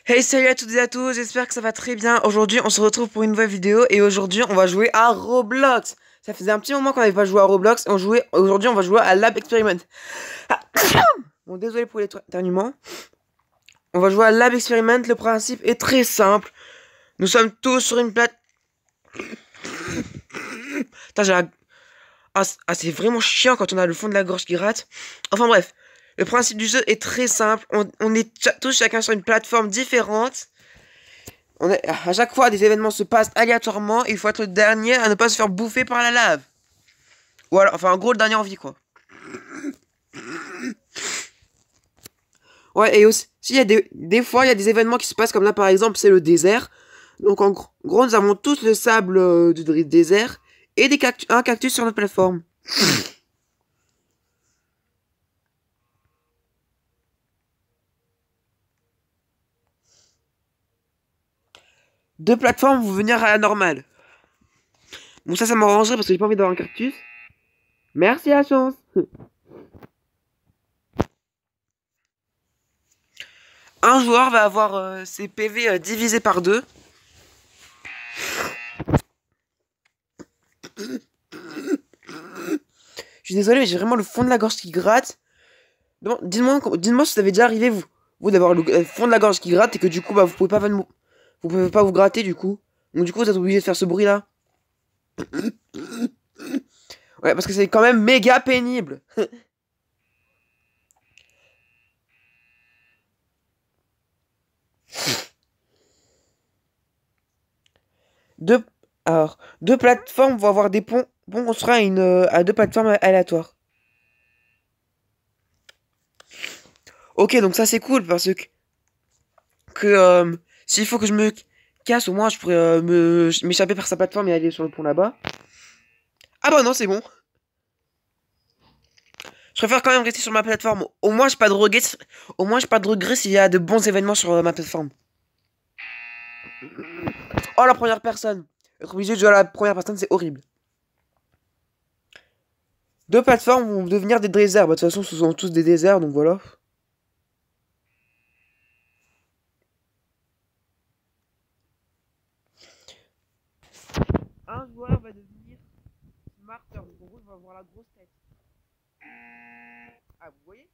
Hey, salut à toutes et à tous, j'espère que ça va très bien. Aujourd'hui, on se retrouve pour une nouvelle vidéo et aujourd'hui, on va jouer à Roblox. Ça faisait un petit moment qu'on n'avait pas joué à Roblox et aujourd'hui, on va jouer à Lab Experiment. Ah, bon, désolé pour l'éternuement. On va jouer à Lab Experiment, le principe est très simple. Nous sommes tous sur une plate... Putain, c'est vraiment chiant quand on a le fond de la gorge qui rate. Enfin bref, le principe du jeu est très simple. On est tous chacun sur une plateforme différente. À chaque fois, des événements se passent aléatoirement et il faut être le dernier à ne pas se faire bouffer par la lave. Ou alors, enfin, en gros, le dernier en vie, quoi. Ouais, et aussi, il y a des fois, il y a des événements qui se passent comme là, par exemple, c'est le désert. Donc, en gros, nous avons tous le sable du désert et un cactus sur notre plateforme. Deux plateformes vont venir à la normale. Bon, ça m'arrangerait parce que j'ai pas envie d'avoir un cactus. Merci à la chance. Un joueur va avoir ses PV divisés par deux. Je suis désolé, mais j'ai vraiment le fond de la gorge qui gratte. Dites-moi si ça avait déjà arrivé, vous d'avoir le fond de la gorge qui gratte et que du coup, bah, vous pouvez pas vous gratter du coup. Donc du coup, vous êtes obligé de faire ce bruit-là. Ouais, parce que c'est quand même méga pénible. Deux, deux plateformes vont avoir des ponts. Bon, on sera à deux plateformes aléatoires. Ok, donc ça c'est cool parce que s'il faut que je me casse, au moins je pourrais m'échapper par sa plateforme et aller sur le pont là-bas. Ah bah non, c'est bon. Je préfère quand même rester sur ma plateforme. Au moins, j'ai pas de regrets. Au moins, j'ai pas de regrets s'il y a de bons événements sur ma plateforme. Oh, la première personne. Être obligé de jouer à la première personne, c'est horrible. Deux plateformes vont devenir des déserts. Bah, de toute façon, ce sont tous des déserts, donc voilà. Un joueur va devenir smarter. Donc, en gros, il va avoir la grosse tête. Ah, vous voyez?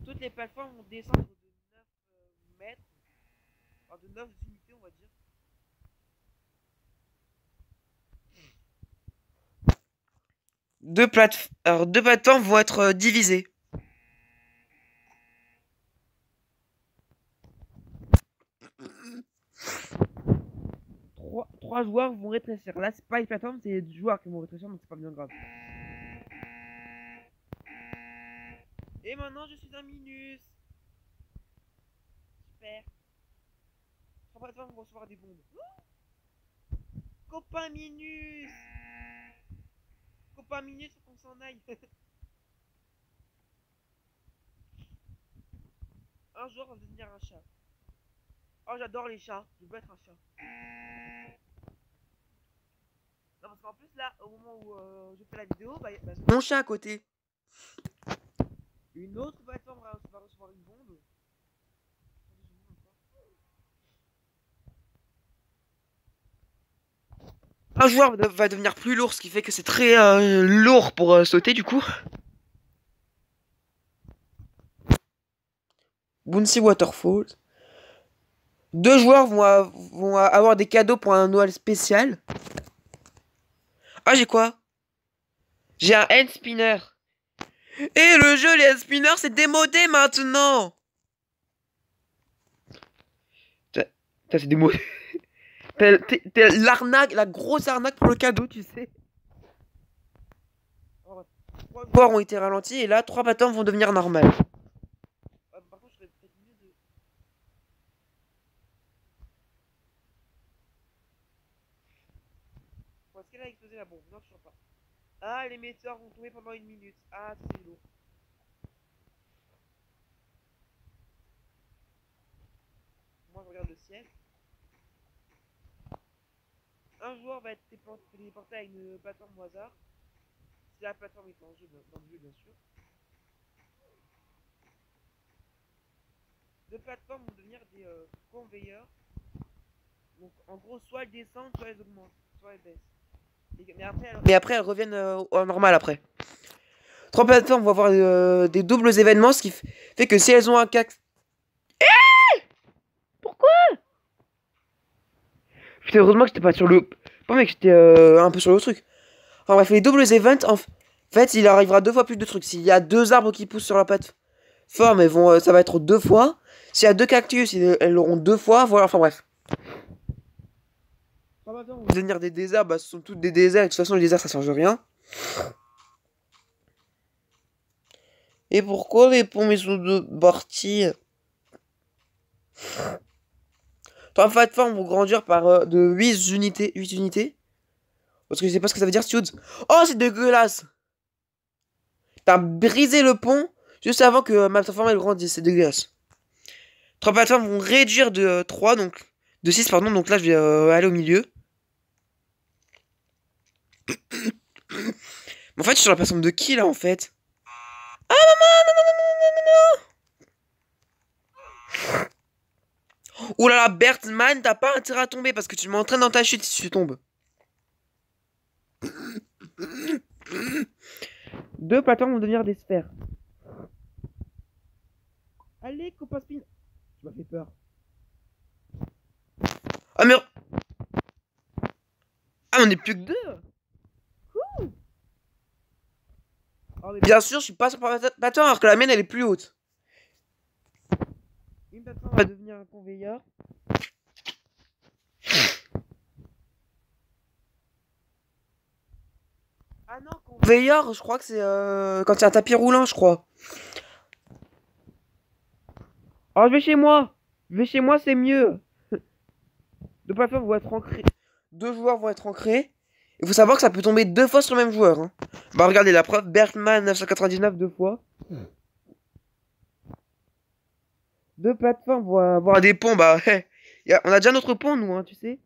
Toutes les plateformes vont descendre de 9 mètres. Enfin, de 9 unités, on va dire. Deux plateformes vont être divisées. Trois joueurs vont rétrécir. Là, c'est pas les plateformes, c'est les joueurs qui vont rétrécir, donc c'est pas bien grave. Et maintenant, je suis un Minus. Super. Trois plateformes vont recevoir des bombes. Oh, copain Minus. Copain Minus, faut qu'on s'en aille. Un jour, on va devenir un chat. Oh, j'adore les chats. Je veux être un chat. Non, parce qu'en plus, là, au moment où je fais la vidéo, bah, mon chat à côté. Une autre plateforme va recevoir une bombe. Un joueur va devenir plus lourd, ce qui fait que c'est très lourd pour sauter du coup. Bouncy Waterfalls. Deux joueurs vont avoir des cadeaux pour un Noël spécial. Ah, j'ai quoi? J'ai un hand spinner. Et le jeu, les hand spinners, c'est démodé maintenant. Ça, c'est démodé. T'es l'arnaque, la grosse arnaque pour le cadeau, tu sais. Trois joueurs ont été ralentis et là, trois bâtons vont devenir normales. Par contre, je serais peut-être mieux de... Bon, est-ce qu'elle a explosé la bombe? Non, je sais pas. Ah, les metteurs vont tomber pendant une minute. Ah, c'est lourd. Moi, je regarde le ciel. Un joueur va être téléporté à une plateforme au hasard. Si la plateforme est en jeu, dans le jeu, bien sûr. plateformes vont devenir des conveyeurs. Donc en gros, soit elles descendent, soit elles augmentent, soit elles baissent. Mais après, elles reviennent au normal après. 3 plateformes vont avoir des doubles événements, ce qui fait que si elles ont un cactus... Pourquoi? Putain, heureusement que j'étais pas sur le... Pas mec, j'étais un peu sur le truc. Enfin bref, les doubles events, en fait, il arrivera 2 fois plus de trucs. S'il y a 2 arbres qui poussent sur la plateforme, ça va être 2 fois. S'il y a 2 cactus, elles l'auront 2 fois. Voilà, enfin bref. Devenir des déserts, bah ce sont toutes des déserts. Et de toute façon, les déserts, ça change rien. Et pourquoi les ponts sont de partie? 3 plateformes vont grandir par de 8 unités. 8 unités. Parce que je sais pas ce que ça veut dire, Studs. Oh, c'est dégueulasse! T'as brisé le pont juste avant que ma plateforme elle grandisse. C'est dégueulasse. 3 plateformes vont réduire de 3, donc de 6, pardon. Donc là, je vais aller au milieu. En fait, je suis sur la plateforme de qui là en fait? Ah maman, non, non, non, non, non, non. Oh là là, Bertman, t'as pas intérêt à tomber parce que tu m'entraînes dans ta chute si tu tombes. 2 plateformes vont devenir des sphères. Allez, copain spin. Tu m'as fait peur. Ah mais... Ah, on est plus que 2. Oh, mais bien sûr, je suis pas sur la plateforme alors que la mienne elle est plus haute. Une plateforme va devenir un conveyor. Ah non, conveyor, je crois que c'est quand il y a un tapis roulant, je crois. Oh, je vais chez moi. Je vais chez moi, c'est mieux. 2 plateformes vont être ancrées. 2 joueurs vont être ancrés. Il faut savoir que ça peut tomber 2 fois sur le même joueur. Hein. Bah regardez la preuve, Bertman 999 2 fois. 2 plateformes vont avoir des ponts, bah on a déjà notre pont nous, hein, tu sais.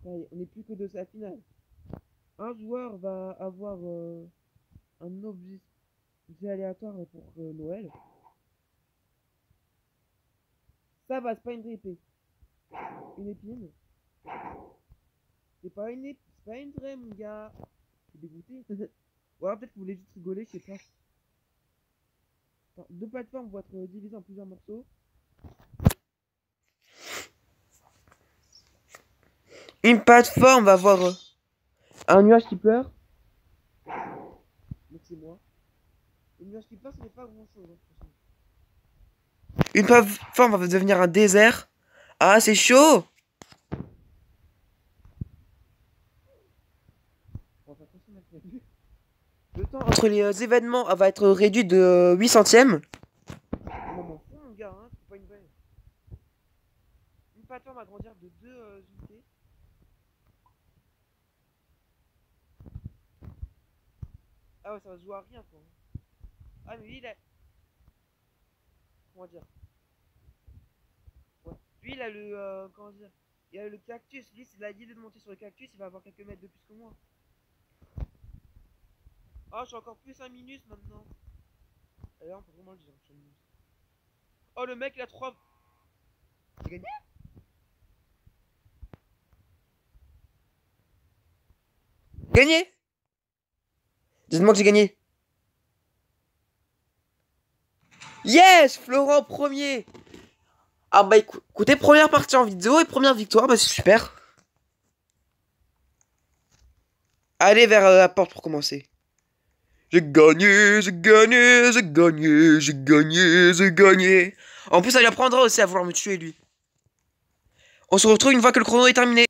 On n'est plus que de sa finale. Un joueur va avoir un objet aléatoire pour Noël. Ça va, c'est pas une vraie épée. Une épine. C'est pas une vraie, mon gars. Je suis dégoûté. Ou alors peut-être que vous voulez juste rigoler, je sais pas. Attends, 2 plateformes vont être divisées en plusieurs morceaux. Une plateforme va avoir un nuage qui pleure. Donc c'est moi. Le nuage qui pleure, ça n'est pas grand chose. Hein, une plateforme va devenir un désert. Ah, c'est chaud! Le temps entre les événements va être réduit de 8 centièmes. Mon gars, hein, c'est pas une vraie. Une plateforme va grandir de 2 unités. Ah ouais, ça va se jouer à rien quoi. Ah mais lui il a... Comment dire? Ouais. Lui il a le... comment dire? Il a le cactus. Lui s'il a l'idée de monter sur le cactus, il va avoir quelques mètres de plus que moi. Ah, je suis encore plus un minus maintenant. Et là on peut vraiment le dire, je suis un minus. Oh le mec il a 3... J'ai gagné? Gagné? Dites-moi que j'ai gagné. Yes! Florent premier! Ah bah écoutez, première partie en vidéo et première victoire, bah c'est super. Allez vers la porte pour commencer. J'ai gagné, j'ai gagné, j'ai gagné, j'ai gagné, j'ai gagné. En plus, ça lui apprendra aussi à vouloir me tuer, lui. On se retrouve une fois que le chrono est terminé.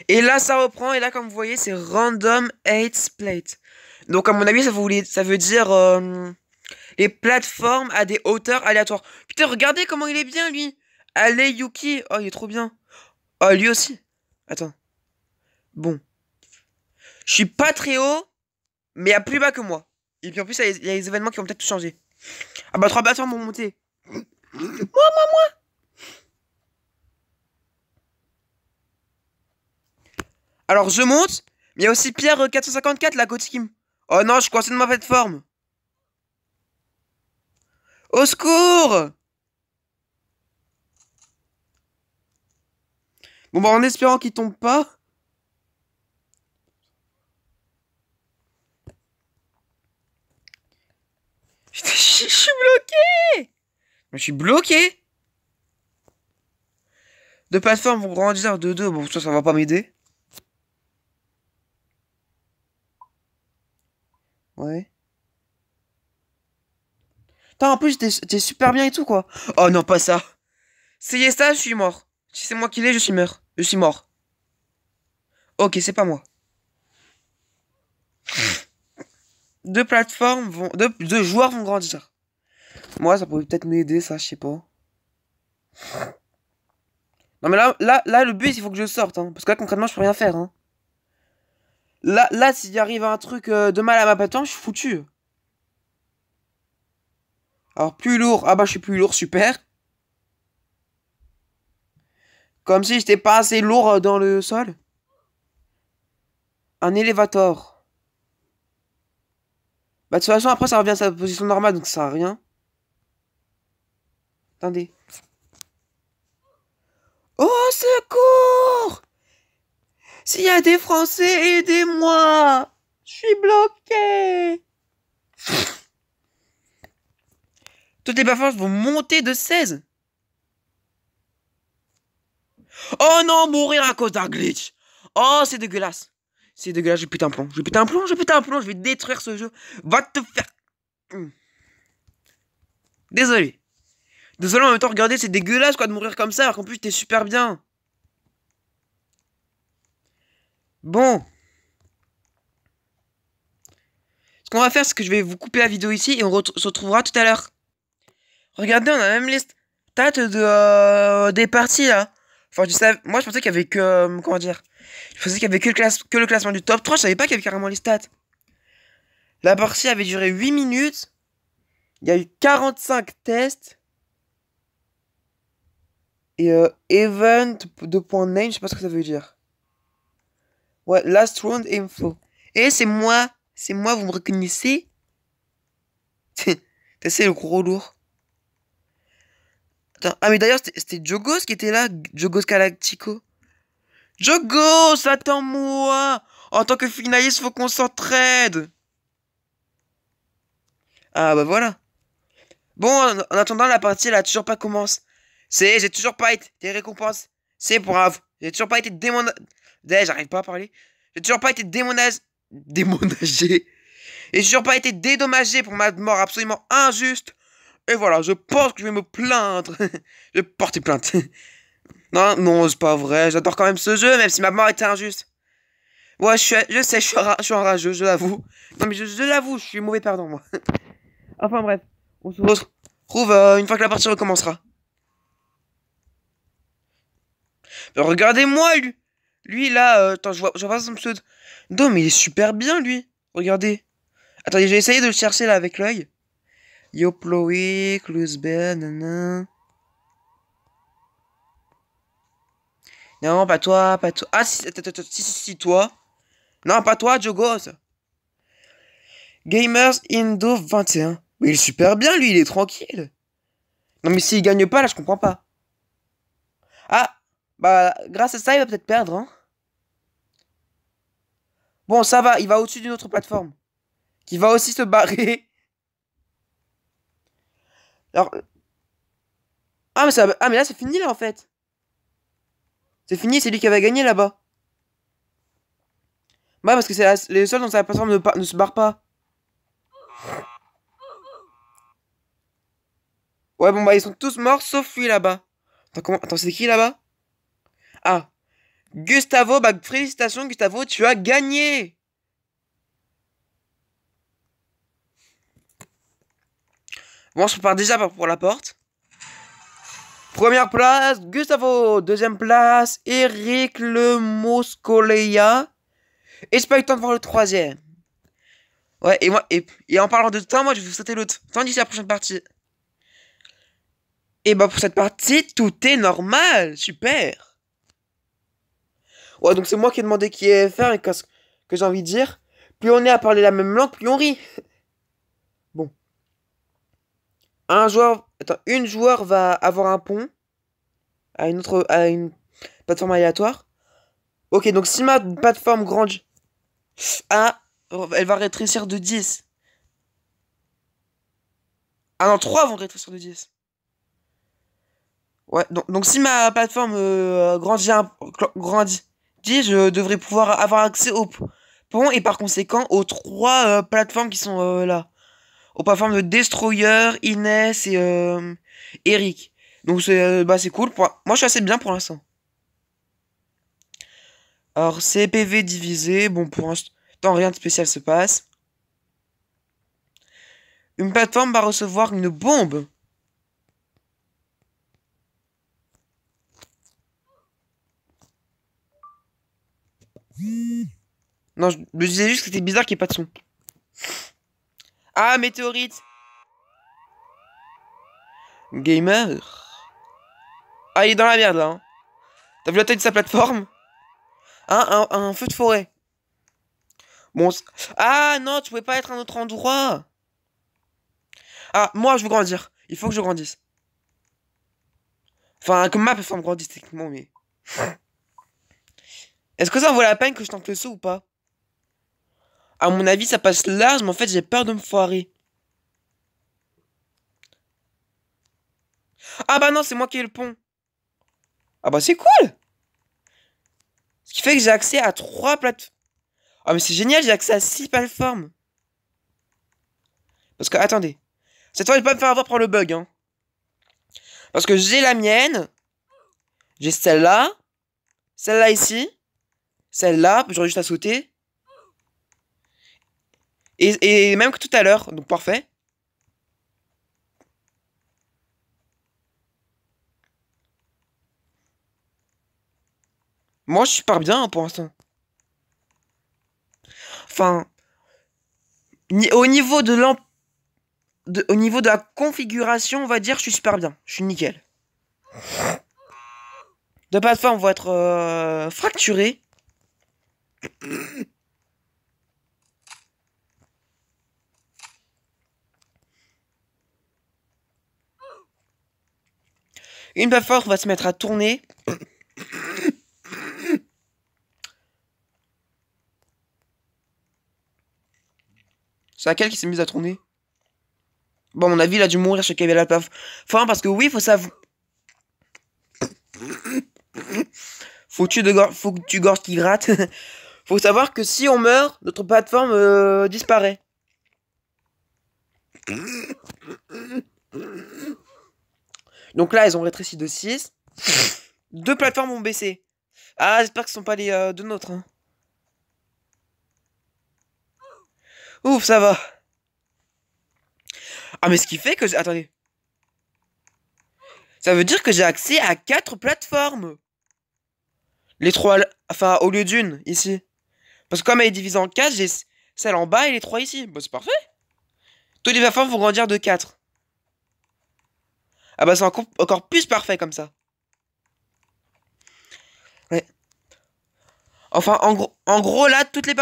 Et là, ça reprend. Et là, comme vous voyez, c'est Random 8 Plate. Donc, à mon avis, ça veut dire les plateformes à des hauteurs aléatoires. Putain, regardez comment il est bien, lui. Allez, Yuki. Oh, il est trop bien. Oh, lui aussi. Attends. Bon. Je suis pas très haut, mais à plus bas que moi. Et puis en plus, il y a les événements qui vont peut-être tout changer. Ah bah 3 plateformes vont monter. Moi. Alors je monte, mais il y a aussi Pierre 454 là, côté qui... Oh non, je suis coincé de ma plateforme. Au secours! Bon, bah, en espérant qu'il tombe pas. Putain, je suis bloqué! Je suis bloqué! Deux plateformes vont grandir de deux. Bon, ça va pas m'aider. Ouais. Putain, en plus, t'es super bien et tout, quoi. Oh non, pas ça. C'est ça, je suis mort. Si c'est moi qui l'ai, je suis mort. Je suis mort. Ok, c'est pas moi. Deux plateformes vont... Deux joueurs vont grandir. Moi, ça pourrait peut-être m'aider, ça, je sais pas. Non, mais là, le but, il faut que je sorte, hein. Parce que là, concrètement, je peux rien faire, hein. Là, s'il arrive un truc de mal à ma plateforme, je suis foutu. Alors, plus lourd. Ah bah, je suis plus lourd, super. Comme si j'étais pas assez lourd dans le sol. Un élévateur. Bah, de toute façon, après, ça revient à sa position normale, donc ça sert à rien. Attendez. Oh, secours! S'il y a des Français, aidez-moi! Je suis bloqué! Toutes les performances vont monter de 16. Oh non, mourir à cause d'un glitch. Oh, c'est dégueulasse. C'est dégueulasse, je pète un plomb. Je pète un plomb, je pète un plomb. Je vais détruire ce jeu. Va te faire... Désolé. Désolé, en même temps, regardez, c'est dégueulasse, quoi, de mourir comme ça, alors qu'en plus, t'es super bien. Bon. Ce qu'on va faire, c'est que je vais vous couper la vidéo ici et on se retrouvera tout à l'heure. Regardez, on a même les stats de, des parties, là. Enfin, moi, je pensais qu'il y avait que... comment dire? Je pensais qu'il y avait que le classement du top 3. Je savais pas qu'il y avait carrément les stats. La partie avait duré 8 minutes. Il y a eu 45 tests. Et event de point name, je sais pas ce que ça veut dire. Ouais, last round info. Et c'est moi, vous me reconnaissez? C'est le gros lourd. Attends, ah mais d'ailleurs c'était Jogos qui était là, Jogos Galactico. Jogos, attends-moi! En tant que finaliste, faut qu'on s'entraide. Ah bah voilà. Bon, en attendant, la partie elle a toujours pas commencé. J'ai toujours pas été récompenses. C'est brave. J'ai toujours pas été j'arrive pas à parler. J'ai toujours pas été démonagé. Et j'ai toujours pas été dédommagé pour ma mort absolument injuste. Et voilà, je pense que je vais me plaindre. Je vais porter plainte. Non, non, c'est pas vrai. J'adore quand même ce jeu, même si ma mort était injuste. Ouais, je sais, je suis enrageux, je l'avoue. Non, mais je l'avoue, je suis mauvais perdant, moi. Enfin, bref. On se retrouve une fois que la partie recommencera. Regardez-moi, lui. Lui, là, attends, je vois pas son pseudo. Non, mais il est super bien, lui. Regardez. Attendez, j'ai essayé de le chercher, là, avec l'œil. Yoploé, Clousebell, nanana. Non, pas toi, pas toi. Ah, si, toi. Non, pas toi, Jogos. Gamers Indo 21. Mais il est super bien, lui, il est tranquille. Non, mais s'il gagne pas, là, je comprends pas. Ah, bah, grâce à ça, il va peut-être perdre, hein. Bon, ça va, il va au-dessus d'une autre plateforme. Qui va aussi se barrer. Alors... Ah, mais là, c'est fini, là, en fait. C'est fini, c'est lui qui avait gagné, là-bas. Ouais, parce que c'est les seuls dont sa plateforme ne se barre pas. Ouais, bon, bah, ils sont tous morts, sauf lui, là-bas. Attends, c'est qui, là-bas? Ah. Gustavo, bah, félicitations, Gustavo, tu as gagné. Bon, je prépare déjà pour la porte. Première place, Gustavo. Deuxième place, Eric le Moscoleya. Et j'ai pas eu le temps de voir le troisième. Ouais, et moi, et en parlant de temps, moi, je vais vous sauter l'autre. Tandis que la prochaine partie. Et bah, pour cette partie, tout est normal. Super. Ouais, donc c'est moi qui ai demandé qui est FR et que j'ai envie de dire. Plus on est à parler la même langue, plus on rit. Bon. Un joueur... Attends, une joueur va avoir un pont à une autre... à une plateforme aléatoire. Ok, donc si ma plateforme grandit... Ah, elle va rétrécir de 10. Ah non, 3 vont rétrécir de 10. Ouais, donc si ma plateforme grandit, je devrais pouvoir avoir accès au pont et par conséquent aux 3 plateformes qui sont là. Aux plateformes de Destroyer, Inès et Eric. Donc c'est cool. Moi je suis assez bien pour l'instant. Alors CPV divisé, bon pour l'instant rien de spécial se passe. Une plateforme va recevoir une bombe. Non, je me disais juste que c'était bizarre qu'il n'y ait pas de son. Ah, météorite. Gamer. Ah, il est dans la merde là. Hein. T'as vu la taille de sa plateforme? Hein, un feu de forêt. Bon. Ah non, tu pouvais pas être à un autre endroit. Ah, moi je veux grandir. Il faut que je grandisse. Enfin, que ma plateforme grandisse techniquement, mais. Est-ce que ça en vaut la peine que je tente le saut ou pas? À mon avis, ça passe large, mais en fait, j'ai peur de me foirer. Ah bah non, c'est moi qui ai le pont. Ah bah c'est cool. Ce qui fait que j'ai accès à 3 plateformes. Ah mais c'est génial, j'ai accès à 6 plateformes. Parce que, attendez. Cette fois, je vais pas me faire avoir par le bug, hein. Parce que j'ai la mienne. J'ai celle-là. Celle-là ici. Celle-là, j'aurais juste à sauter. Et même que tout à l'heure, donc parfait. Moi, je suis super bien hein, pour l'instant. Enfin, au niveau de au niveau de la configuration, on va dire, je suis super bien. Je suis nickel. Deux plateformes vont être fracturées. Une plateforme va se mettre à tourner. C'est laquelle qui s'est mise à tourner? Bon, à mon avis, il a dû mourir chez qui avait la plateforme. Parce que oui, faut savoir. Faut que tu gorges qui gratte. Faut savoir que si on meurt, notre plateforme disparaît. Donc là, elles ont rétréci de 6. 2 plateformes ont baissé. Ah, j'espère que ce sont pas les deux nôtres. Hein. Ouf, ça va. Ah, mais ce qui fait que... Attendez. Ça veut dire que j'ai accès à 4 plateformes. Les 3... Enfin, au lieu d'une, ici. Parce que comme elle est divisée en 4, j'ai celle en bas et les 3 ici. Bah, c'est parfait. Toutes les plateformes vont grandir de 4. Ah bah, c'est encore plus parfait comme ça. Ouais. Enfin, en gros là, toutes les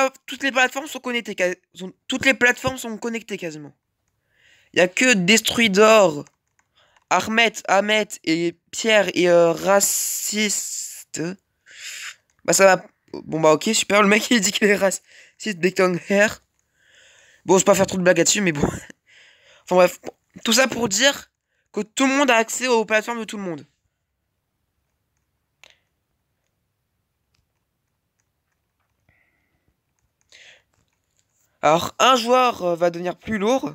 plateformes sont connectées. Toutes les plateformes sont connectées quasiment. Il y a que Destruidor, Ahmet et Pierre et Raciste. Bah ça va. Bon bah ok, super. Le mec il dit qu'il est raciste. Becton Hair. Bon, je vais pas faire trop de blagues là-dessus, mais bon. Enfin bref. Tout ça pour dire que tout le monde a accès aux plateformes de tout le monde. Alors, un joueur va devenir plus lourd.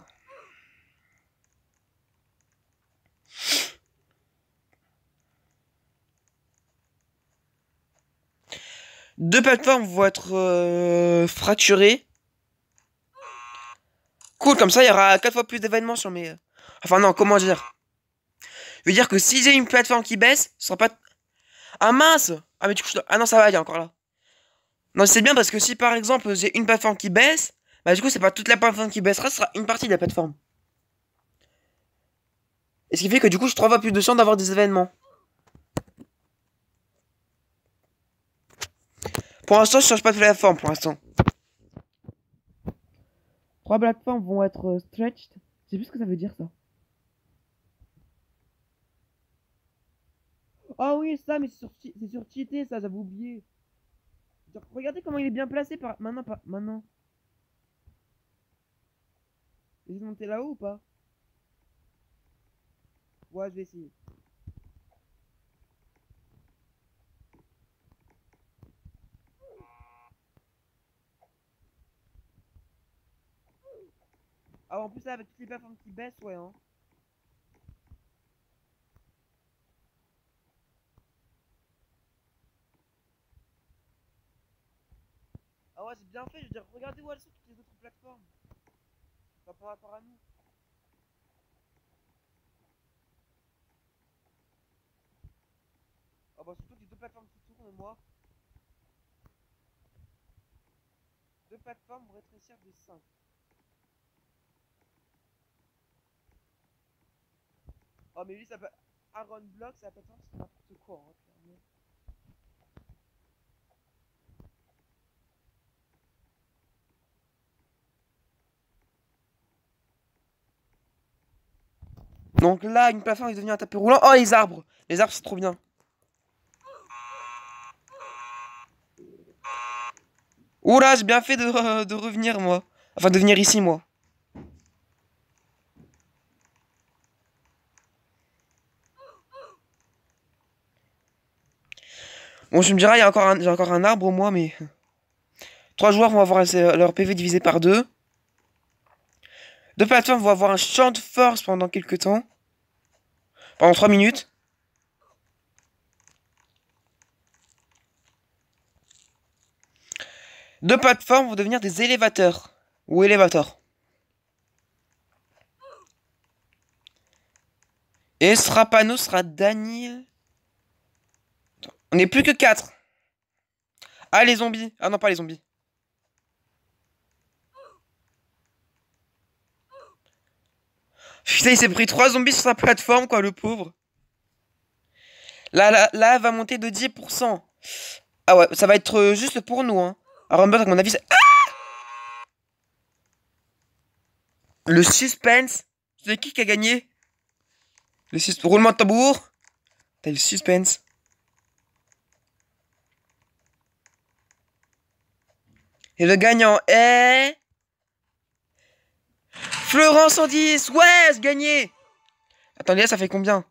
Deux plateformes vont être fracturées. Cool, comme ça, il y aura 4 fois plus d'événements sur mes... Enfin non, comment dire? Je veux dire que si j'ai une plateforme qui baisse, ce sera pas... Ah mince! Ah mais du coup, ah non, ça va, il y a encore là. Non, c'est bien parce que si par exemple j'ai une plateforme qui baisse, bah du coup, c'est pas toute la plateforme qui baissera, ce sera une partie de la plateforme. Et ce qui fait que du coup, je 3 fois plus de chance d'avoir des événements. Pour l'instant, je change pas de plateforme pour l'instant. 3 plateformes vont être stretched. Je sais plus ce que ça veut dire ça. Oh oui, ça, mais c'est sur cheaté, ça, j'avais oublié. Genre, regardez comment il est bien placé par... Maintenant, pas... Maintenant. Essayez de monter là-haut ou pas? Ouais, je vais essayer. Ah, en plus, là, avec toutes les plateformes qui baissent, ouais, hein. Ah ouais, c'est bien fait, je veux dire, regardez où elles sont toutes les autres plateformes. Pas par rapport à nous. Ah bah surtout les deux plateformes qui tournent, moi. Deux plateformes vont rétrécir de 5. Oh mais lui ça peut... Aaron Block, ça peut être n'importe quoi, hein, clairement. Donc là, une plateforme est devenue un tapis roulant. Oh, les arbres! Les arbres, c'est trop bien. Oula, j'ai bien fait de revenir, moi. Enfin, de venir ici, moi. Bon, je me diras, j'ai encore un arbre, moi, mais... 3 joueurs vont avoir leur PV divisé par 2. Deux plateformes vont avoir un champ de force pendant quelques temps. Pendant 3 minutes. Deux plateformes vont devenir des élévateurs. Ou élévateurs. Et Strapano sera Daniel. On n'est plus que 4. Ah, les zombies. Ah non, pas les zombies. Putain, il s'est pris 3 zombies sur sa plateforme, quoi, le pauvre. Là, elle va monter de 10%. Ah ouais, ça va être juste pour nous, hein. À Rumble, à mon avis, c'est... Ah, le suspense. C'est qui a gagné? Roulement de tambour. T'as le suspense. Et le gagnant est... Florent 110. Ouais, c'est gagné. Attendez, là, ça fait combien?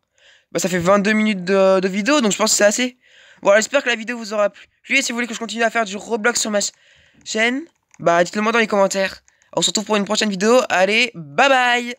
Bah, ça fait 22 minutes de vidéo, donc je pense que c'est assez. Voilà, j'espère que la vidéo vous aura plu. Et si vous voulez que je continue à faire du Roblox sur ma chaîne, bah dites-le moi dans les commentaires. On se retrouve pour une prochaine vidéo. Allez, bye bye!